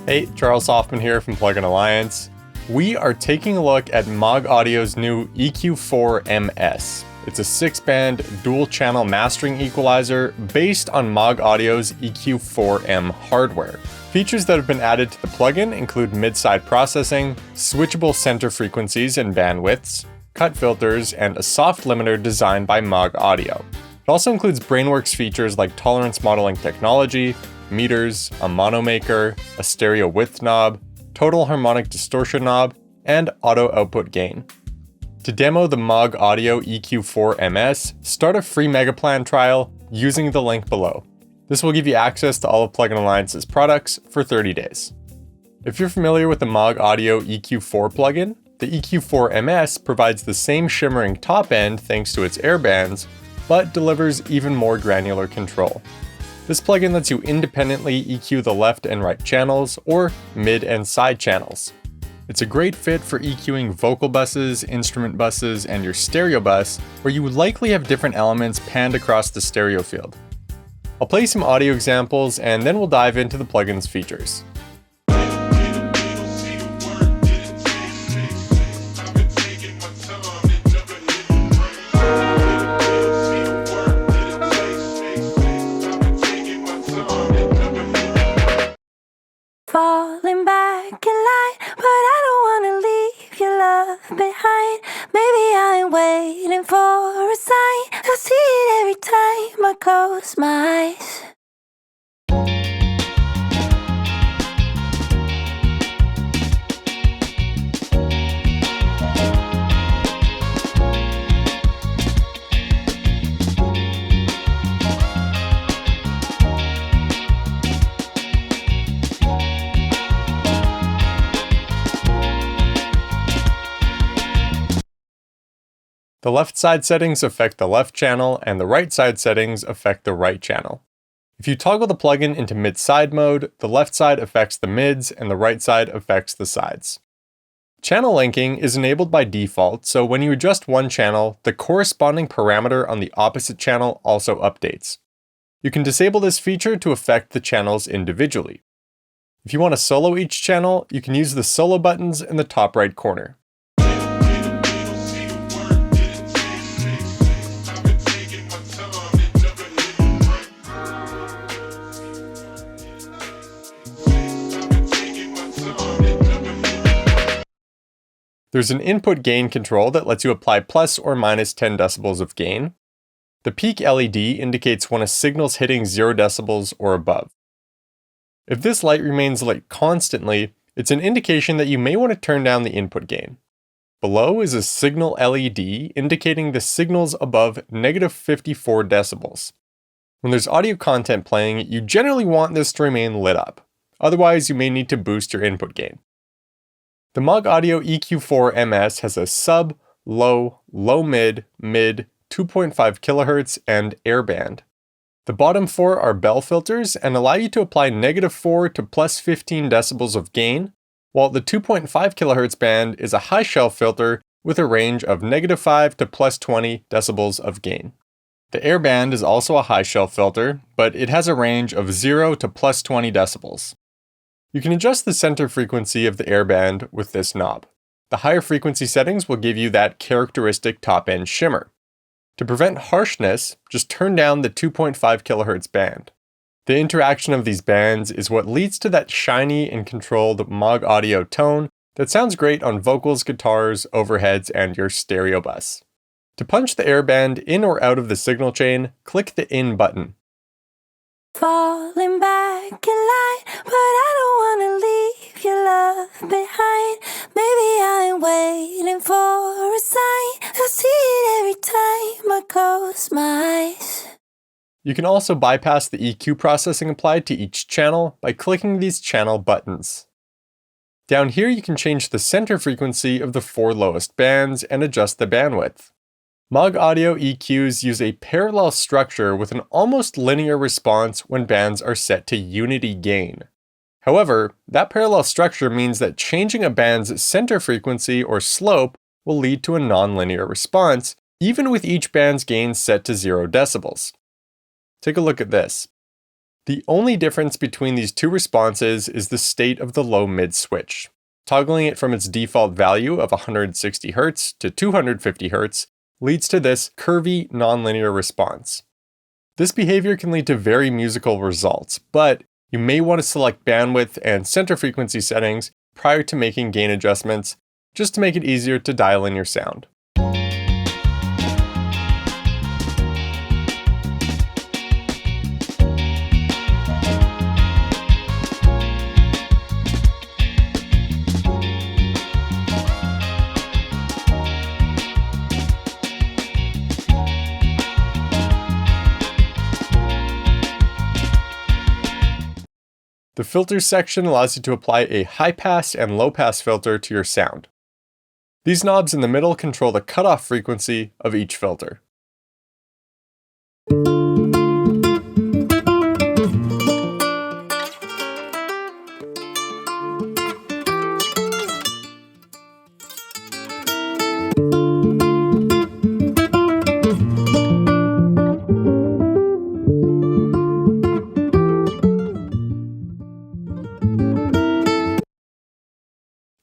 Hey, Charles Hoffman here from Plugin Alliance. We are taking a look at Mäag Audio's new EQ4 MS. It's a 6-band dual-channel mastering equalizer based on Mäag Audio's EQ4M hardware. Features that have been added to the plugin include mid-side processing, switchable center frequencies and bandwidths, cut filters, and a soft limiter designed by Mäag Audio. It also includes Brainworks features like tolerance modeling technology, meters, a mono maker, a stereo width knob, total harmonic distortion knob, and auto output gain. To demo the Mäag Audio EQ4 MS, start a free Megaplan trial using the link below. This will give you access to all of Plugin Alliance's products for 30 days. If you're familiar with the Mäag Audio EQ4 plugin, the EQ4 MS provides the same shimmering top end thanks to its air bands, but delivers even more granular control. This plugin lets you independently EQ the left and right channels, or mid and side channels. It's a great fit for EQing vocal buses, instrument buses, and your stereo bus, where you would likely have different elements panned across the stereo field. I'll play some audio examples, and then we'll dive into the plugin's features. Falling back in line, but I don't wanna leave your love behind. Maybe I'm waiting for a sign. I see it every time I close my eyes. The left side settings affect the left channel, and the right side settings affect the right channel. If you toggle the plugin into mid-side mode, the left side affects the mids and the right side affects the sides. Channel linking is enabled by default, so when you adjust one channel, the corresponding parameter on the opposite channel also updates. You can disable this feature to affect the channels individually. If you want to solo each channel, you can use the solo buttons in the top right corner. There's an input gain control that lets you apply plus or minus 10 decibels of gain. The peak LED indicates when a signal's hitting 0 decibels or above. If this light remains lit constantly, it's an indication that you may want to turn down the input gain. Below is a signal LED indicating the signal's above -54 decibels. When there's audio content playing, you generally want this to remain lit up. Otherwise, you may need to boost your input gain. The Mäag Audio EQ4 MS has a sub, low, low-mid, mid, 2.5 kHz, and air band. The bottom 4 are bell filters and allow you to apply -4 to +15 decibels of gain, while the 2.5 kHz band is a high shelf filter with a range of -5 to +20 decibels of gain. The air band is also a high shelf filter, but it has a range of 0 to +20 decibels. You can adjust the center frequency of the air band with this knob. The higher frequency settings will give you that characteristic top-end shimmer. To prevent harshness, just turn down the 2.5 kHz band. The interaction of these bands is what leads to that shiny and controlled Mäag Audio tone that sounds great on vocals, guitars, overheads, and your stereo bus. To punch the air band in or out of the signal chain, click the In button. Falling back in line, but I don't wanna leave your love behind. Maybe I'm waiting for a sign. I see it every time I close my eyes. You can also bypass the EQ processing applied to each channel by clicking these channel buttons. Down here you can change the center frequency of the 4 lowest bands and adjust the bandwidth. Mäag Audio EQs use a parallel structure with an almost linear response when bands are set to unity gain. However, that parallel structure means that changing a band's center frequency or slope will lead to a nonlinear response, even with each band's gain set to 0 decibels. Take a look at this. The only difference between these two responses is the state of the low-mid switch. Toggling it from its default value of 160 Hz to 250 Hz leads to this curvy, nonlinear response. This behavior can lead to very musical results, but you may want to select bandwidth and center frequency settings prior to making gain adjustments, just to make it easier to dial in your sound. The filters section allows you to apply a high-pass and low-pass filter to your sound. These knobs in the middle control the cutoff frequency of each filter.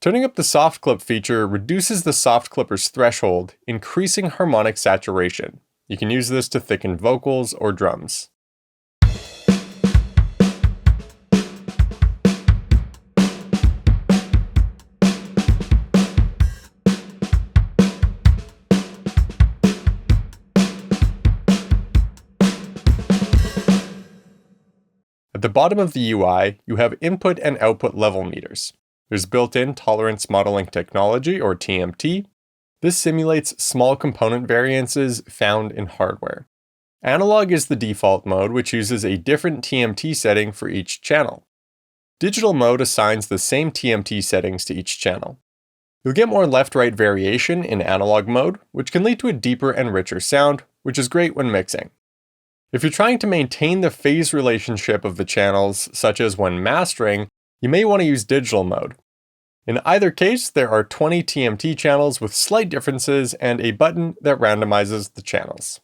Turning up the soft clip feature reduces the soft clipper's threshold, increasing harmonic saturation. You can use this to thicken vocals or drums. At the bottom of the UI, you have input and output level meters. There's built-in tolerance modeling technology, or TMT. This simulates small component variances found in hardware. Analog is the default mode, which uses a different TMT setting for each channel. Digital mode assigns the same TMT settings to each channel. You'll get more left-right variation in analog mode, which can lead to a deeper and richer sound, which is great when mixing. If you're trying to maintain the phase relationship of the channels, such as when mastering, you may want to use digital mode. In either case, there are 20 TMT channels with slight differences and a button that randomizes the channels.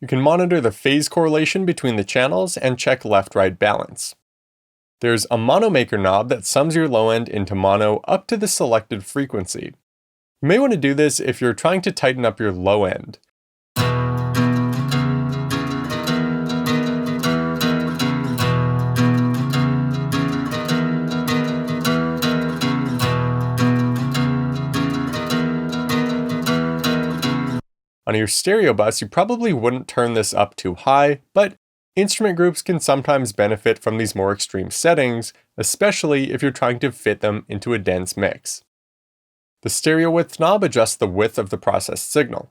You can monitor the phase correlation between the channels and check left-right balance. There's a mono maker knob that sums your low end into mono up to the selected frequency. You may want to do this if you're trying to tighten up your low end. On your stereo bus, you probably wouldn't turn this up too high, but instrument groups can sometimes benefit from these more extreme settings, especially if you're trying to fit them into a dense mix. The stereo width knob adjusts the width of the processed signal.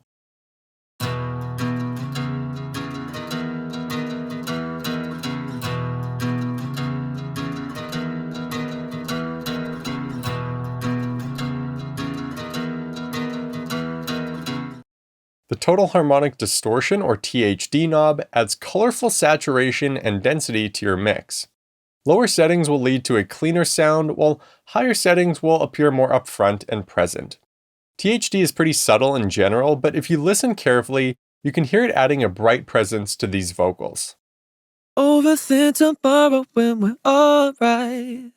The total harmonic distortion, or THD knob, adds colorful saturation and density to your mix. Lower settings will lead to a cleaner sound, while higher settings will appear more upfront and present. THD is pretty subtle in general, but if you listen carefully, you can hear it adding a bright presence to these vocals. Overthink tomorrow when we're alright.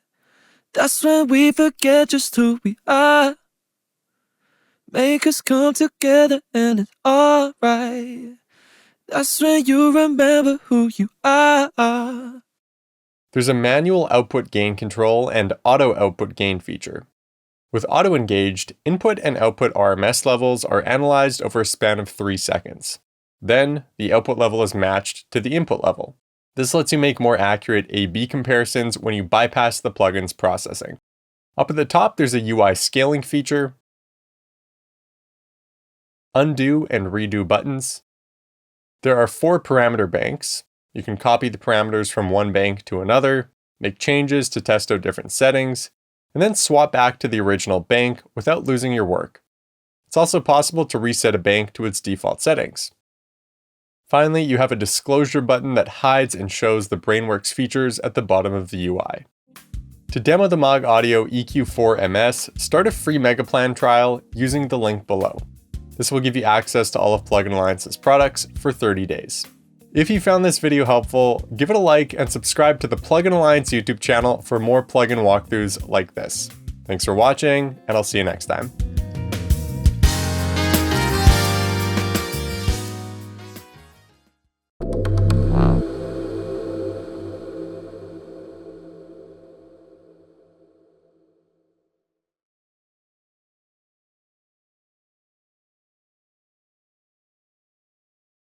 That's when we forget just who we are. Make us come together and it's alright. That's when you remember who you are. There's a manual output gain control and auto output gain feature. With auto engaged, input and output RMS levels are analyzed over a span of 3 seconds. Then, the output level is matched to the input level. This lets you make more accurate A/B comparisons when you bypass the plugin's processing. Up at the top, there's a UI scaling feature, undo and redo buttons. There are 4 parameter banks. You can copy the parameters from one bank to another, make changes to test out different settings, and then swap back to the original bank without losing your work. It's also possible to reset a bank to its default settings. Finally, you have a disclosure button that hides and shows the Brainworks features at the bottom of the UI. To demo the Mäag Audio EQ4 MS, start a free Megaplan trial using the link below. This will give you access to all of Plugin Alliance's products for 30 days. If you found this video helpful, give it a like and subscribe to the Plugin Alliance YouTube channel for more plugin walkthroughs like this. Thanks for watching, and I'll see you next time.